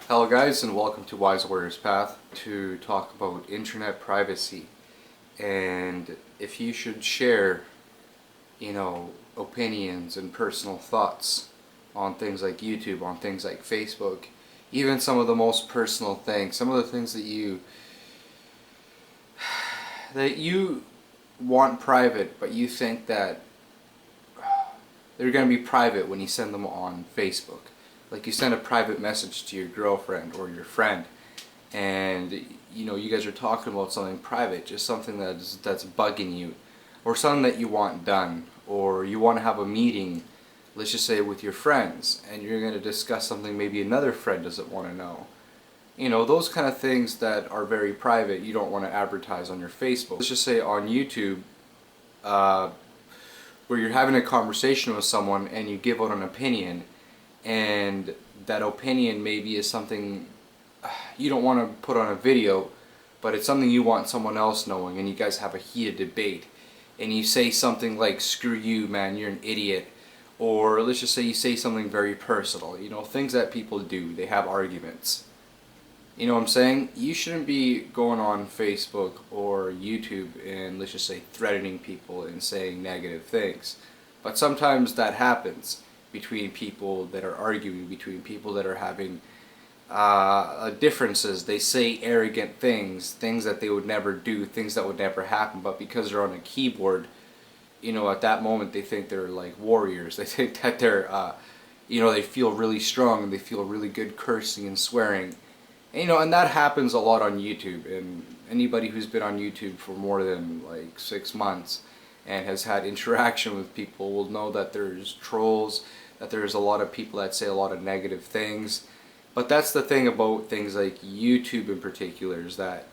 Hello guys, and welcome to Wise Warrior's Path to talk about internet privacy and if you should share, opinions and personal thoughts on things like YouTube, on things like Facebook, even some of the most personal things, some of the things that you want private, but you think that they're going to be private when you send them on Facebook. Like you send a private message to your girlfriend or your friend, and you guys are talking about something private, just something that's bugging you, or something that you want done, or you want to have a meeting, let's just say with your friends, and you're going to discuss something maybe another friend doesn't want to know. Those kind of things that are very private, you don't want to advertise on your Facebook. Let's just say on YouTube, where you're having a conversation with someone and you give out an opinion, and that opinion maybe is something you don't want to put on a video, but it's something you want someone else knowing, and you guys have a heated debate, and you say something like, "Screw you, man, you're an idiot," or let's just say you say something very personal, things that people do, they have arguments. You know what I'm saying? You shouldn't be going on Facebook or YouTube and, let's just say, threatening people and saying negative things. But sometimes that happens between people that are arguing, between people that are having differences. They say arrogant things that they would never do, things that would never happen, but because they're on a keyboard, at that moment they think they're like warriors. They think that they're, they feel really strong and they feel really good cursing and swearing. And that happens a lot on YouTube, and anybody who's been on YouTube for more than like 6 months and has had interaction with people will know that there's trolls, that there's a lot of people that say a lot of negative things. But that's the thing about things like YouTube in particular, is that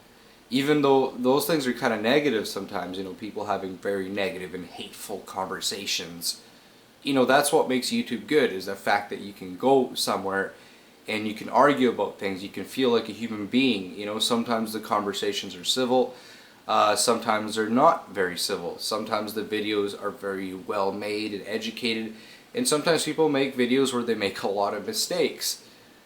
even though those things are kind of negative sometimes, people having very negative and hateful conversations, that's what makes YouTube good, is the fact that you can go somewhere and you can argue about things, you can feel like a human being. Sometimes the conversations are civil, sometimes they're not very civil, sometimes the videos are very well made and educated, and sometimes people make videos where they make a lot of mistakes.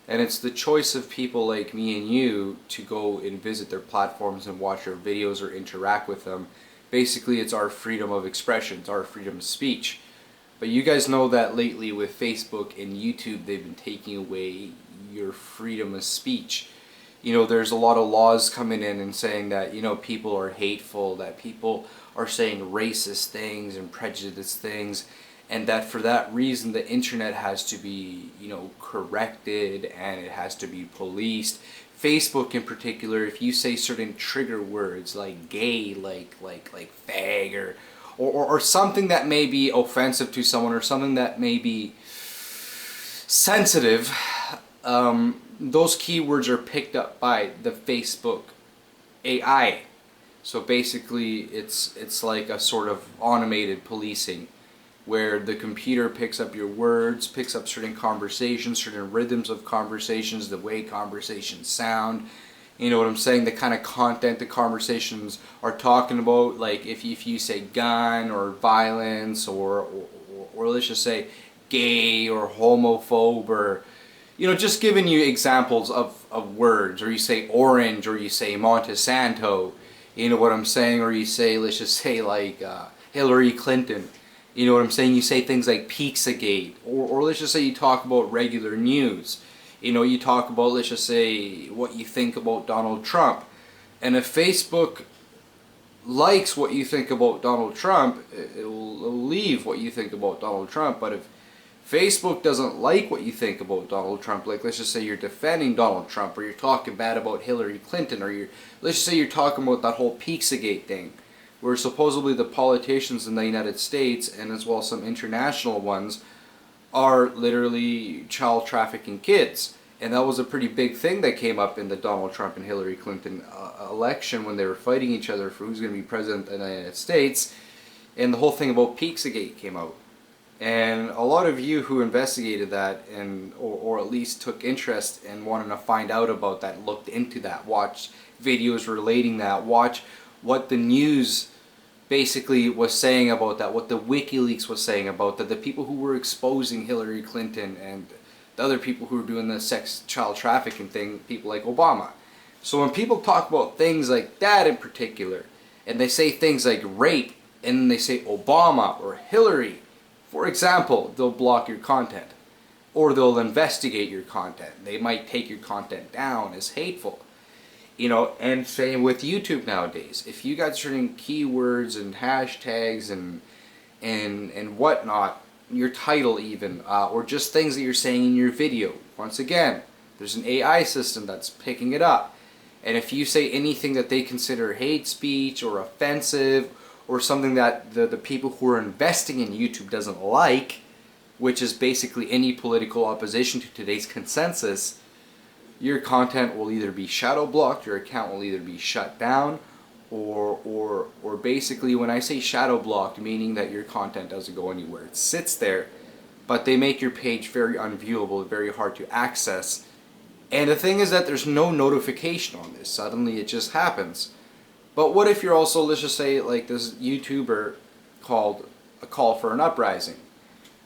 And it's the choice of people like me and you to go and visit their platforms and watch their videos or interact with them. Basically, it's our freedom of expression, it's our freedom of speech. But you guys know that lately with Facebook and YouTube, they've been taking away your freedom of speech. There's a lot of laws coming in and saying that, people are hateful, that people are saying racist things and prejudiced things, and that for that reason the internet has to be, corrected, and it has to be policed. Facebook in particular, if you say certain trigger words like gay, like fag, or something that may be offensive to someone, or something that may be sensitive, those keywords are picked up by the Facebook AI. So basically it's like a sort of automated policing, where the computer picks up your words, picks up certain conversations, certain rhythms of conversations, the way conversations sound, you know what I'm saying, the kind of content the conversations are talking about. Like if you say gun or violence, or let's just say gay or homophobe, or just giving you examples of words, or you say orange, or you say Monsanto, you know what I'm saying, or you say, let's just say like Hillary Clinton, you know what I'm saying, you say things like Pizzagate, or let's just say you talk about regular news, you talk about, let's just say, what you think about Donald Trump. And if Facebook likes what you think about Donald Trump, it'll leave what you think about Donald Trump. But if Facebook doesn't like what you think about Donald Trump, like let's just say you're defending Donald Trump, or you're talking bad about Hillary Clinton, or let's just say you're talking about that whole Pizzagate thing, where supposedly the politicians in the United States, and as well as some international ones, are literally child trafficking kids. And that was a pretty big thing that came up in the Donald Trump and Hillary Clinton election, when they were fighting each other for who's going to be president of the United States, and the whole thing about Pizzagate came out. And a lot of you who investigated that, and or at least took interest in wanting to find out about that, looked into that, watched videos relating that, watched what the news basically was saying about that, what the WikiLeaks was saying about that, the people who were exposing Hillary Clinton and the other people who are doing the child trafficking thing, people like Obama. So when people talk about things like that in particular, and they say things like rape, and then they say Obama or Hillary, for example, they'll block your content. Or they'll investigate your content. They might take your content down as hateful. And same with YouTube nowadays. If you got certain keywords and hashtags and whatnot, your title even, or just things that you're saying in your video, once again, there's an AI system that's picking it up. And if you say anything that they consider hate speech or offensive, or something that the people who are investing in YouTube doesn't like, which is basically any political opposition to today's consensus, your content will either be shadow blocked, your account will either be shut down, or basically, when I say shadow blocked, meaning that your content doesn't go anywhere. It sits there, but they make your page very unviewable, very hard to access. And the thing is that there's no notification on this. Suddenly it just happens. But what if you're also, let's just say, like this YouTuber called A Call for an Uprising?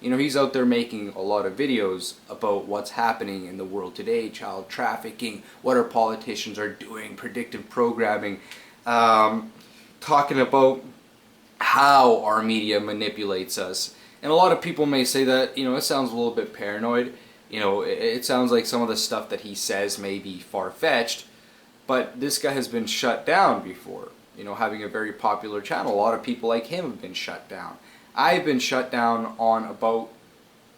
He's out there making a lot of videos about what's happening in the world today, child trafficking, what our politicians are doing, predictive programming, talking about how our media manipulates us. And a lot of people may say that, it sounds a little bit paranoid. It sounds like some of the stuff that he says may be far-fetched, but this guy has been shut down before. Having a very popular channel, a lot of people like him have been shut down. I've been shut down on about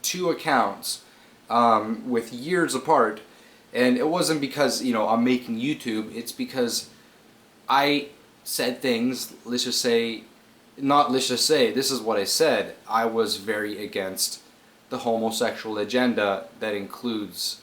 2 accounts with years apart, and it wasn't because I'm making YouTube. It's because I said things, this is what I said. I was very against the homosexual agenda that includes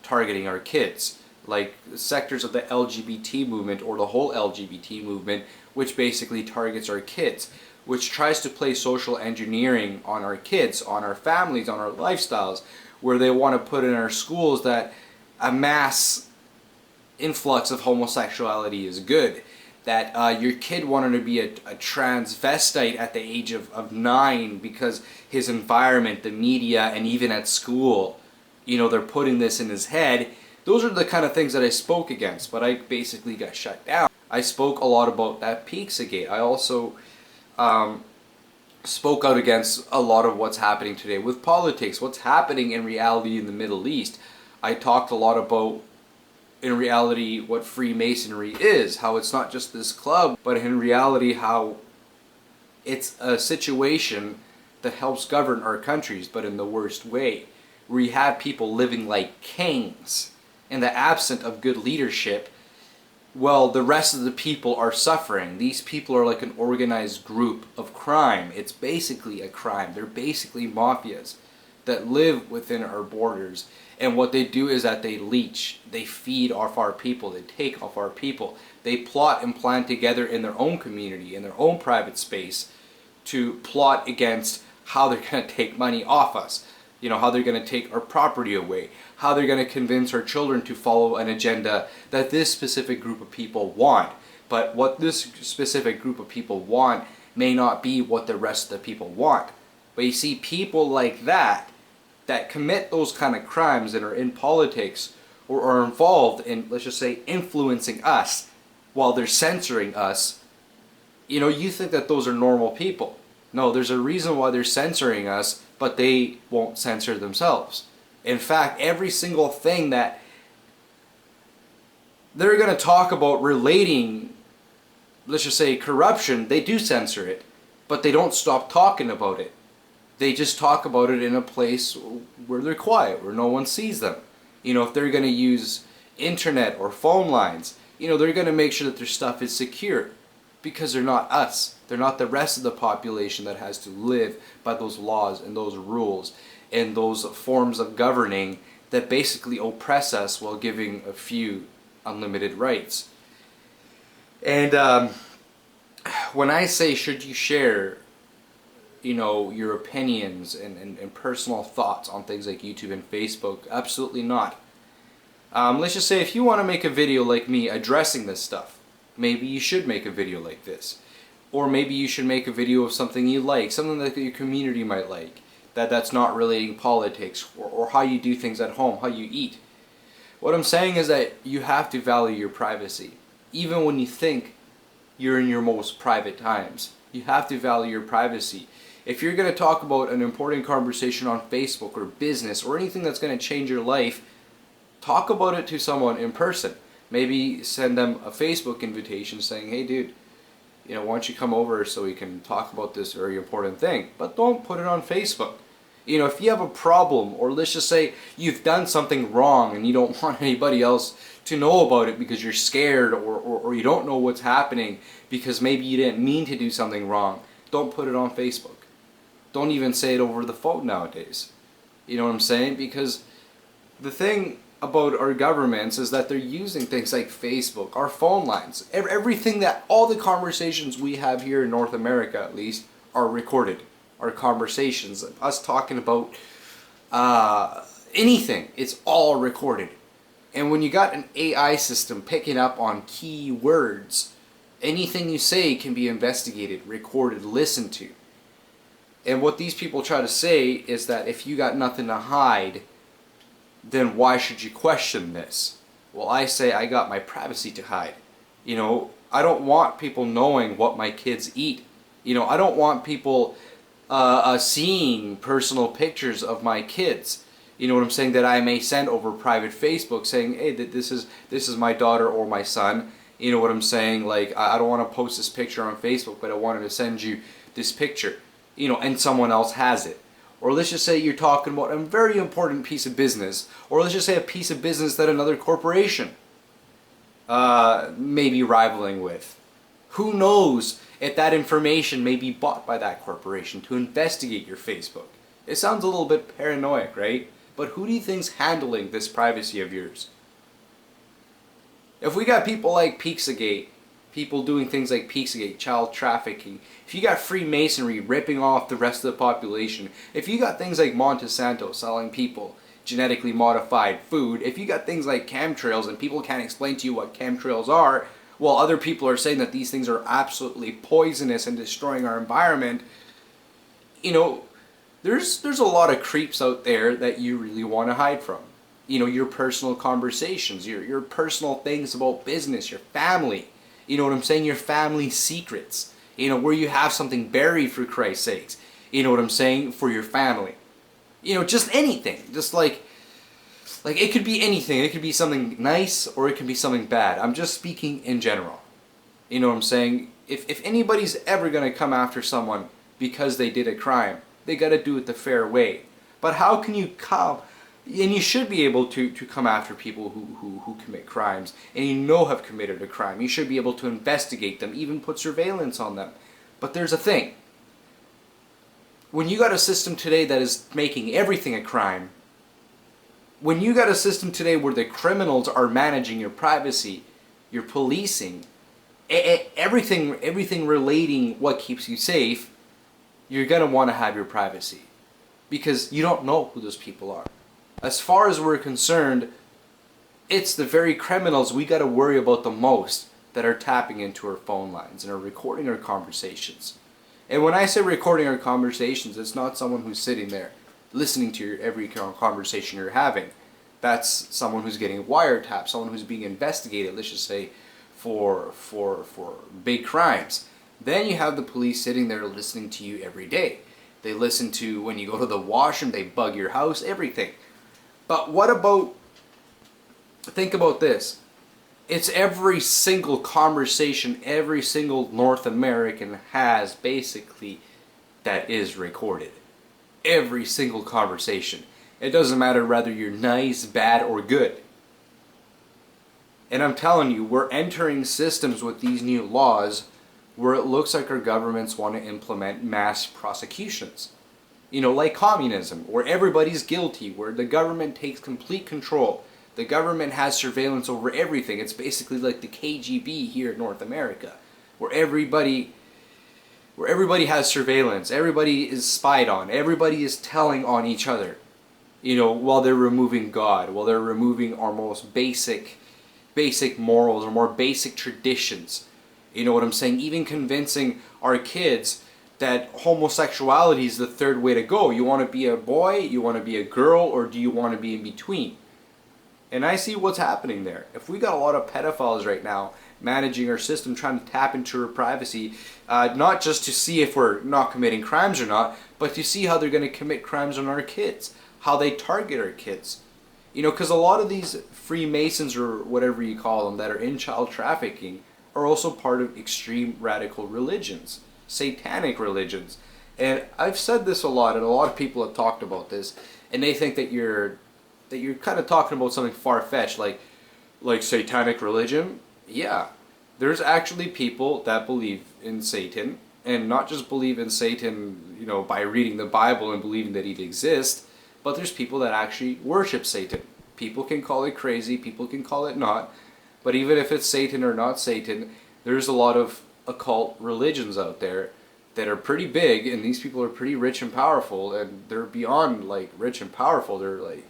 targeting our kids, like sectors of the LGBT movement or the whole LGBT movement, which basically targets our kids, which tries to play social engineering on our kids, on our families, on our lifestyles, where they want to put in our schools that a mass influx of homosexuality is good, that your kid wanted to be a transvestite at the age of 9 because his environment, the media, and even at school, they're putting this in his head. Those are the kind of things that I spoke against, but I basically got shut down. I spoke a lot about that Pizzagate. I also spoke out against a lot of what's happening today with politics, what's happening in reality in the Middle East. I talked a lot about, in reality, what Freemasonry is, how it's not just this club, but in reality how it's a situation that helps govern our countries, but in the worst way. We have people living like kings in the absence of good leadership. Well, the rest of the people are suffering. These people are like an organized group of crime. It's basically a crime. They're basically mafias that live within our borders. And what they do is that they leech. They feed off our people. They take off our people. They plot and plan together in their own community, in their own private space, to plot against how they're going to take money off us. How they're going to take our property away, how they're going to convince our children to follow an agenda that this specific group of people want. But what this specific group of people want may not be what the rest of the people want. But you see, people like that commit those kind of crimes and are in politics or are involved in, let's just say, influencing us while they're censoring us, you think that those are normal people. No, there's a reason why they're censoring us, but they won't censor themselves. In fact, every single thing that they're going to talk about relating, let's just say, corruption, they do censor it, but they don't stop talking about it. They just talk about it in a place where they're quiet, where no one sees them. If they're going to use internet or phone lines, they're going to make sure that their stuff is secure, because they're not us. They're not the rest of the population that has to live by those laws and those rules and those forms of governing that basically oppress us while giving a few unlimited rights. And when I say, should you share, your opinions and personal thoughts on things like YouTube and Facebook, absolutely not. Let's just say if you want to make a video like me addressing this stuff, maybe you should make a video like this. Or maybe you should make a video of something you like, something that your community might like. that's not relating politics, or how you do things at home, how you eat. What I'm saying is that you have to value your privacy. Even when you think you're in your most private times, you have to value your privacy. If you're going to talk about an important conversation on Facebook or business or anything that's going to change your life, talk about it to someone in person. Maybe send them a Facebook invitation saying, hey dude, why don't you come over so we can talk about this very important thing. But don't put it on Facebook. If you have a problem, or let's just say you've done something wrong and you don't want anybody else to know about it because you're scared, or you don't know what's happening because maybe you didn't mean to do something wrong, don't put it on Facebook. Don't even say it over the phone nowadays. You know what I'm saying? Because the thing about our governments is that they're using things like Facebook, our phone lines, everything, that all the conversations we have here in North America at least are recorded. Our conversations, us talking about anything, it's all recorded. And when you got an AI system picking up on key words, anything you say can be investigated, recorded, listened to. And what these people try to say is that if you got nothing to hide, then why should you question this? Well, I say I got my privacy to hide. I don't want people knowing what my kids eat. I don't want people seeing personal pictures of my kids. You know what I'm saying? That I may send over private Facebook saying, hey, this is my daughter or my son. You know what I'm saying? Like, I don't want to post this picture on Facebook, but I wanted to send you this picture. And someone else has it. Or let's just say you're talking about a very important piece of business. Or let's just say a piece of business that another corporation may be rivaling with. Who knows if that information may be bought by that corporation to investigate your Facebook? It sounds a little bit paranoid, right? But who do you think's handling this privacy of yours? If we got people like Pizzagate, people doing things like Pizzagate, child trafficking, if you got Freemasonry ripping off the rest of the population, if you got things like Monsanto selling people genetically modified food, if you got things like chemtrails and people can't explain to you what chemtrails are, while other people are saying that these things are absolutely poisonous and destroying our environment, there's a lot of creeps out there that you really want to hide from. Your personal conversations, your personal things about business, your family. You know what I'm saying? Your family secrets. Where you have something buried, for Christ's sakes. You know what I'm saying? For your family. Just anything. Just like it could be anything. It could be something nice or it could be something bad. I'm just speaking in general. You know what I'm saying? If anybody's ever going to come after someone because they did a crime, they got to do it the fair way. But how can you come? And you should be able to come after people who commit crimes and have committed a crime. You should be able to investigate them, even put surveillance on them. But there's a thing. When you got a system today that is making everything a crime, when you got a system today where the criminals are managing your privacy, your policing, everything relating what keeps you safe, you're going to want to have your privacy. Because you don't know who those people are. As far as we're concerned, it's the very criminals we got to worry about the most that are tapping into our phone lines and are recording our conversations. And when I say recording our conversations, it's not someone who's sitting there listening to every conversation you're having. That's someone who's getting wiretapped, someone who's being investigated, let's just say, for big crimes. Then you have the police sitting there listening to you every day. They listen to when you go to the washroom, they bug your house, everything. But what about, think about this. It's every single conversation every single North American has, basically, that is recorded. Every single conversation. It doesn't matter whether you're nice, bad, or good. And I'm telling you, we're entering systems with these new laws where it looks like our governments want to implement mass prosecutions. Like communism, where everybody's guilty, where the government takes complete control. The government has surveillance over everything. It's basically like the KGB here in North America, where everybody has surveillance. Everybody is spied on. Everybody is telling on each other. While they're removing God, while they're removing our most basic morals, or more basic traditions. You know what I'm saying? Even convincing our kids that homosexuality is the third way to go. You want to be a boy, you want to be a girl, or do you want to be in between? And I see what's happening there. If we got a lot of pedophiles right now managing our system, trying to tap into our privacy, not just to see if we're not committing crimes or not, but to see how they're going to commit crimes on our kids, how they target our kids. You know, because a lot of these Freemasons or whatever you call them that are in child trafficking are also part of extreme radical religions, satanic religions. And I've said this a lot, and a lot of people have talked about this, and they think that you're kind of talking about something far-fetched, like satanic religion. Yeah, there's actually people that believe in Satan, and not just believe in Satan, you know, by reading the Bible and believing that he exists, but there's people that actually worship Satan. People can call it crazy, people can call it not, but even if it's Satan or not Satan, there's a lot of occult religions out there that are pretty big, and these people are pretty rich and powerful, and they're beyond like rich and powerful. They're like,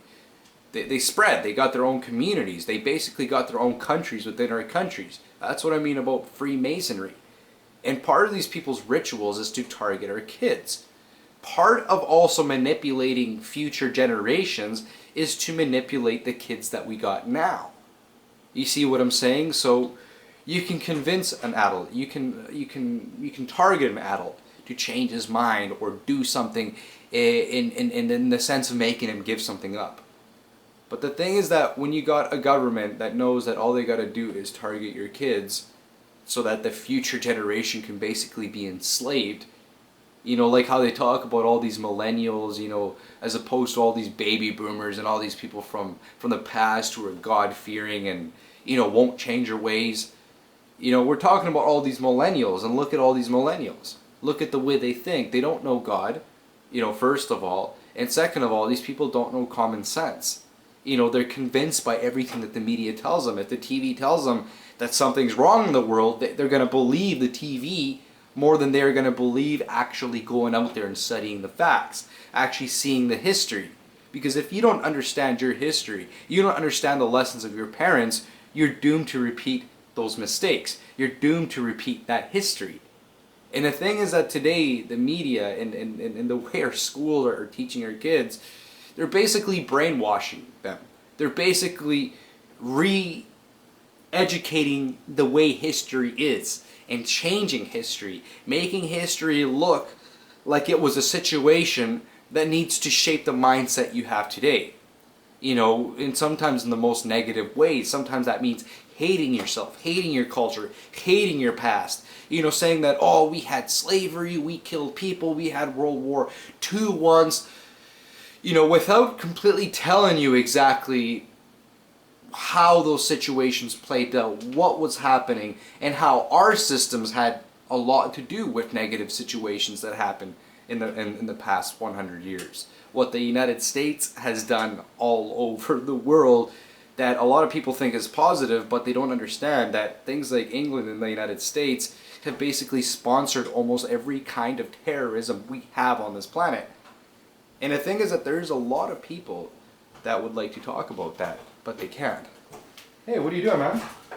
they spread, they got their own communities, they basically got their own countries within our countries. That's what I mean about Freemasonry. And part of these people's rituals is to target our kids. Part of also manipulating future generations is to manipulate the kids that we got now. You see what I'm saying? So you can convince an adult, you can target an adult to change his mind or do something in the sense of making him give something up. But the thing is that when you got a government that knows that all they got to do is target your kids so that the future generation can basically be enslaved, you know, like how they talk about all these millennials, you know, as opposed to all these baby boomers and all these people from the past who are God-fearing and, you know, won't change their ways. You know, we're talking about all these millennials, and look at all these millennials. Look at the way they think. They don't know God, you know, first of all. And second of all, these people don't know common sense. You know, they're convinced by everything that the media tells them. If the TV tells them that something's wrong in the world, they're going to believe the TV more than they're going to believe actually going out there and studying the facts, actually seeing the history. Because if you don't understand your history, you don't understand the lessons of your parents, you're doomed to repeat those mistakes. You're doomed to repeat that history. And the thing is that today, the media and the way our schools are teaching our kids, they're basically brainwashing them. They're basically re-educating the way history is and changing history, making history look like it was a situation that needs to shape the mindset you have today. You know, and sometimes in the most negative ways. Sometimes that means hating yourself, hating your culture, hating your past. You know, saying that, oh, we had slavery, we killed people, we had World War II once. You know, without completely telling you exactly how those situations played out, what was happening, and how our systems had a lot to do with negative situations that happened in the past 100 years. What the United States has done all over the world that a lot of people think is positive, but they don't understand that things like England and the United States have basically sponsored almost every kind of terrorism we have on this planet. And the thing is that there's a lot of people that would like to talk about that, but they can't. Hey, what are you doing, man? My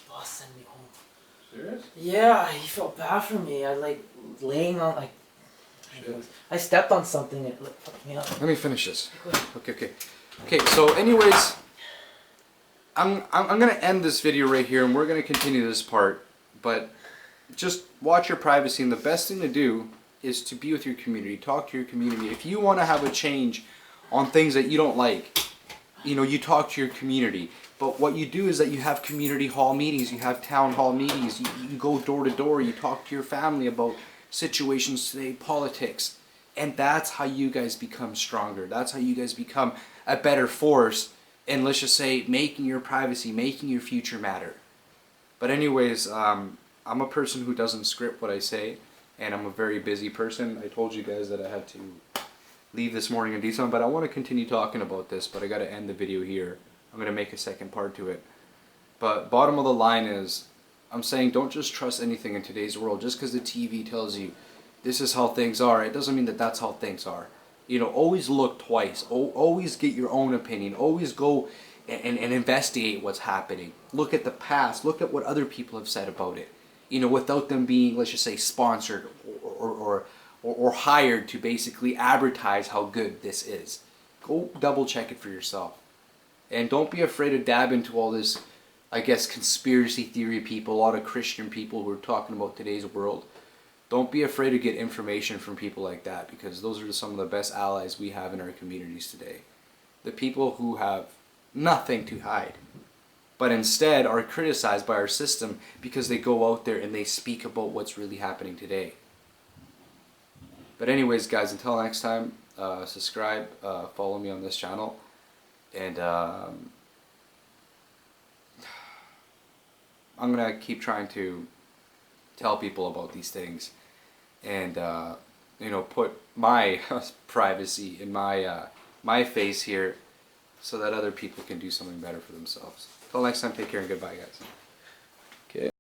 boss sent me home. Serious? Yeah, he felt bad for me. I like laying on like. I stepped on something and it like, fucked me up. Let me finish this. Okay. So, anyways, I'm gonna end this video right here, and we're gonna continue this part. But just watch your privacy, and the best thing to do is to be with your community, talk to your community. If you want to have a change on things that you don't like, you know, you talk to your community. But what you do is that you have community hall meetings, you have town hall meetings, you go door to door, you talk to your family about situations today, politics. And that's how you guys become stronger. That's how you guys become a better force. And let's just say, making your privacy, making your future matter. But anyways, I'm a person who doesn't script what I say. And I'm a very busy person. I told you guys that I had to leave this morning and do something, but I want to continue talking about this, but I got to end the video here. I'm going to make a second part to it. But bottom of the line is, I'm saying don't just trust anything in today's world. Just because the TV tells you this is how things are, it doesn't mean that that's how things are. You know, always look twice. Always get your own opinion. Always go and investigate what's happening. Look at the past. Look at what other people have said about it. without them being, let's just say, sponsored or hired to basically advertise how good this is. Go double check it for yourself. And don't be afraid to dab into all this, I guess, conspiracy theory people, a lot of Christian people who are talking about today's world. Don't be afraid to get information from people like that, because those are some of the best allies we have in our communities today. The people who have nothing to hide, but instead are criticized by our system because they go out there and they speak about what's really happening today. But anyways, guys, until next time, subscribe, follow me on this channel, and I'm going to keep trying to tell people about these things and, put my privacy in my face here so that other people can do something better for themselves. Till next time, take care and goodbye, guys. Okay.